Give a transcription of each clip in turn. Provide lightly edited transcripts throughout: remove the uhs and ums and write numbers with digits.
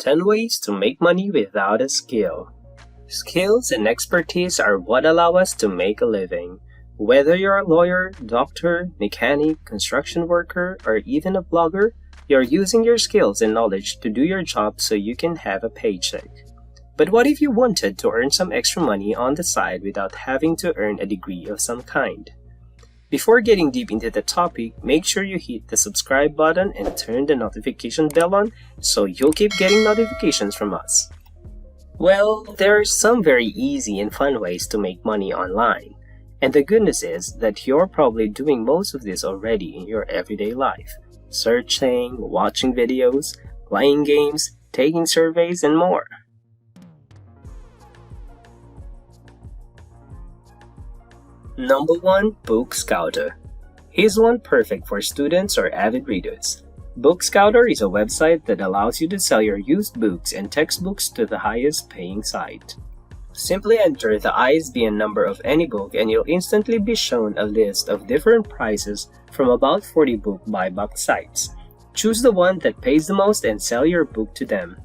10 ways to make money without a skill. Skills and expertise are what allow us to make a living. Whether you're a lawyer, doctor, mechanic, construction worker, or even a blogger, you're using your skills and knowledge to do your job so you can have a paycheck. But what if you wanted to earn some extra money on the side without having to earn a degree of some kind? Before getting deep into the topic, make sure you hit the subscribe button and turn the notification bell on so you'll keep getting notifications from us. Well, there are some very easy and fun ways to make money online. And the good news is that you're probably doing most of this already in your everyday life. Searching, watching videos, playing games, taking surveys, and more. Number 1. Book Scouter. Here's one perfect for students or avid readers. Book Scouter is a website that allows you to sell your used books and textbooks to the highest paying site. Simply enter the ISBN number of any book and you'll instantly be shown a list of different prices from about 40 book buyback sites. Choose the one that pays the most and sell your book to them.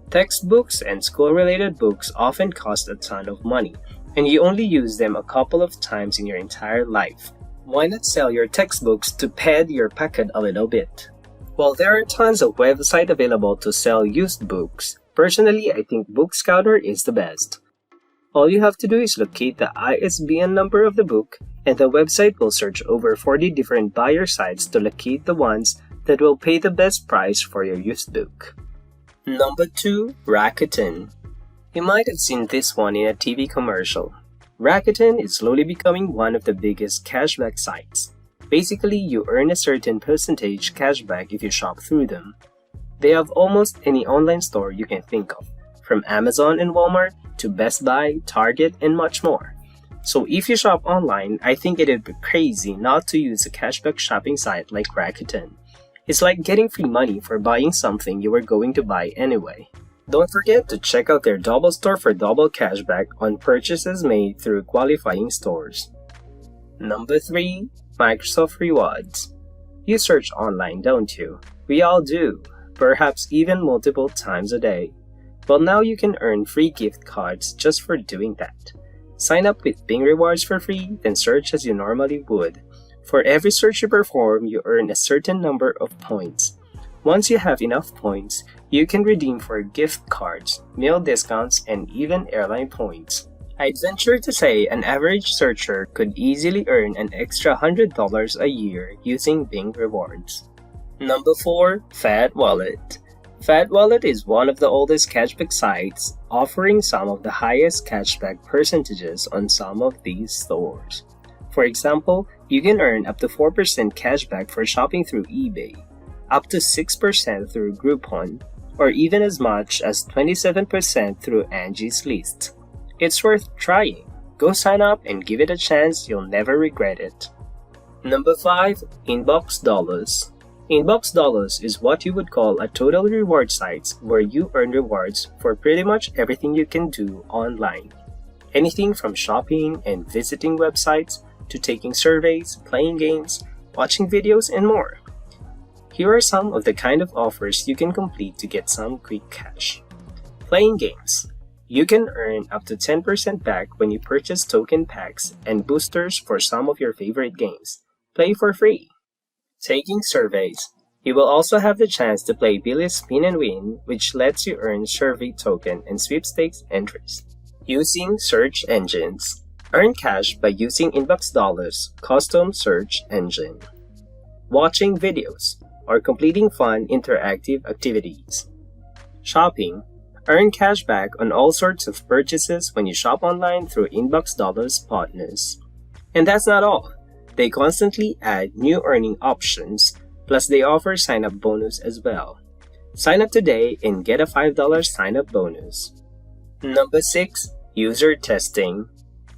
Textbooks and school-related books often cost a ton of money, and you only use them a couple of times in your entire life. Why not sell your textbooks to pad your pocket a little bit? While there are tons of websites available to sell used books, personally I think Book Scouter is the best. All you have to do is locate the ISBN number of the book, and the website will search over 40 different buyer sites to locate the ones that will pay the best price for your used book. Number 2. Rakuten. You might have seen this one in a TV commercial. Rakuten is slowly becoming one of the biggest cashback sites. Basically, you earn a certain percentage cashback if you shop through them. They have almost any online store you can think of, from Amazon and Walmart to Best Buy, Target, and much more. So if you shop online, I think it'd be crazy not to use a cashback shopping site like Rakuten. It's like getting free money for buying something you were going to buy anyway. Don't forget to check out their double store for double cashback on purchases made through qualifying stores. Number 3. Microsoft Rewards. You search online, don't you? We all do, perhaps even multiple times a day. Well, now you can earn free gift cards just for doing that. Sign up with Bing Rewards for free, then search as you normally would. For every search you perform, you earn a certain number of points. Once you have enough points, you can redeem for gift cards, meal discounts, and even airline points. I'd venture to say an average searcher could easily earn an extra $100 a year using Bing Rewards. Number 4. Fat Wallet. Fat Wallet is one of the oldest cashback sites, offering some of the highest cashback percentages on some of these stores. For example, you can earn up to 4% cashback for shopping through eBay, up to 6% through Groupon, or even as much as 27% through Angie's List. It's worth trying. Go sign up and give it a chance, you'll never regret it. Number 5. Inbox Dollars. Inbox Dollars is what you would call a total reward site where you earn rewards for pretty much everything you can do online. Anything from shopping and visiting websites to taking surveys, playing games, watching videos, and more. Here are some of the kind of offers you can complete to get some quick cash. Playing games. You can earn up to 10% back when you purchase token packs and boosters for some of your favorite games. Play for free. Taking surveys. You will also have the chance to play Billy's Spin and Win, which lets you earn survey token and sweepstakes entries. Using search engines. Earn cash by using Inbox Dollars custom search engine. Watching videos or completing fun interactive activities. Shopping. Earn cash back on all sorts of purchases when you shop online through Inbox Dollars partners. And that's not all. They constantly add new earning options, plus they offer sign-up bonus as well. Sign up today and get a $5 sign-up bonus. Number 6. User testing.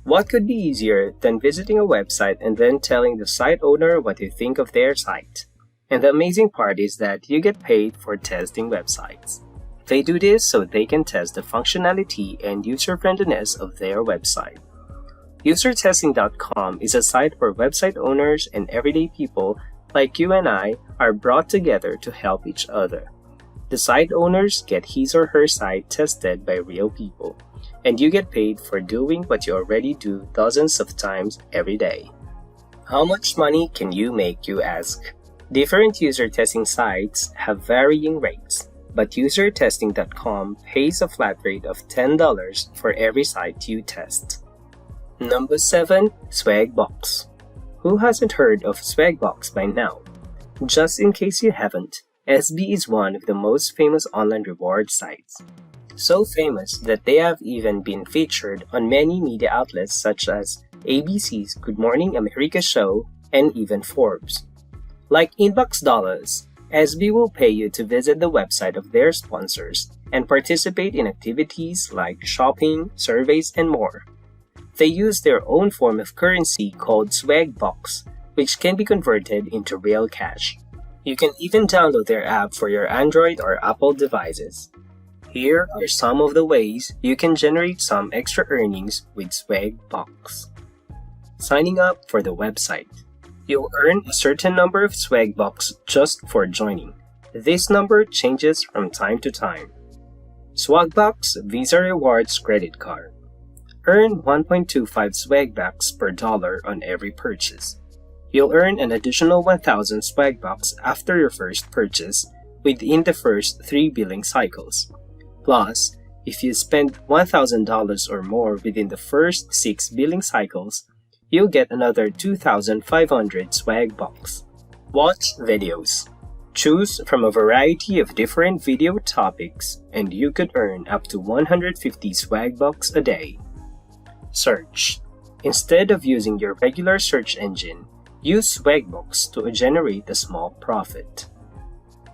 What could be easier than visiting a website and then telling the site owner what you think of their site? And the amazing part is that you get paid for testing websites. They do this so they can test the functionality and user-friendliness of their website. UserTesting.com is a site where website owners and everyday people like you and I are brought together to help each other. The site owners get his or her site tested by real people, and you get paid for doing what you already do dozens of times every day. How much money can you make, you ask? Different user testing sites have varying rates, but usertesting.com pays a flat rate of $10 for every site you test. Number 7. Swagbox. Who hasn't heard of Swagbox by now? Just in case you haven't, SB is one of the most famous online reward sites. So famous that they have even been featured on many media outlets such as ABC's Good Morning America show and even Forbes. Like Inbox Dollars, SB will pay you to visit the website of their sponsors and participate in activities like shopping, surveys, and more. They use their own form of currency called Swagbox, which can be converted into real cash. You can even download their app for your Android or Apple devices. Here are some of the ways you can generate some extra earnings with Swagbox. Signing up for the website. You'll earn a certain number of Swagbox just for joining. This number changes from time to time. Swagbox Visa Rewards Credit Card. Earn 1.25 Swagbucks per dollar on every purchase. You'll earn an additional 1,000 Swagbucks after your first purchase within the first 3 billing cycles. Plus, if you spend $1,000 or more within the first 6 billing cycles, you'll get another 2,500 Swagbucks. Watch videos. Choose from a variety of different video topics and you could earn up to 150 Swagbucks a day. Search. Instead of using your regular search engine, use Swagbox to generate a small profit.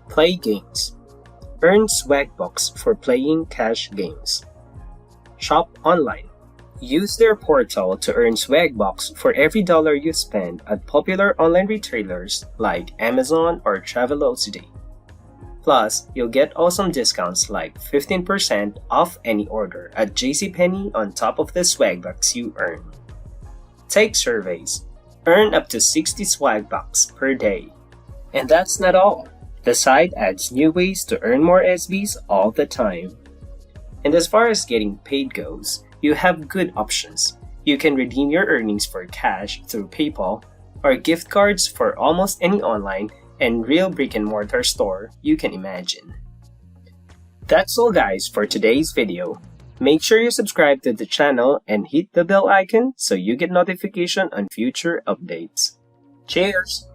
Play games. Earn Swagbox for playing cash games. Shop online. Use their portal to earn Swagbox for every dollar you spend at popular online retailers like Amazon or Travelocity. Plus, you'll get awesome discounts like 15% off any order at JCPenney on top of the Swagbucks you earn. Take surveys. Earn up to 60 Swagbucks per day. And that's not all. The site adds new ways to earn more SBs all the time. And as far as getting paid goes, you have good options. You can redeem your earnings for cash through PayPal or gift cards for almost any online and real brick-and-mortar store you can imagine. That's all guys for today's video. Make sure you subscribe to the channel and hit the bell icon so you get notification on future updates. Cheers!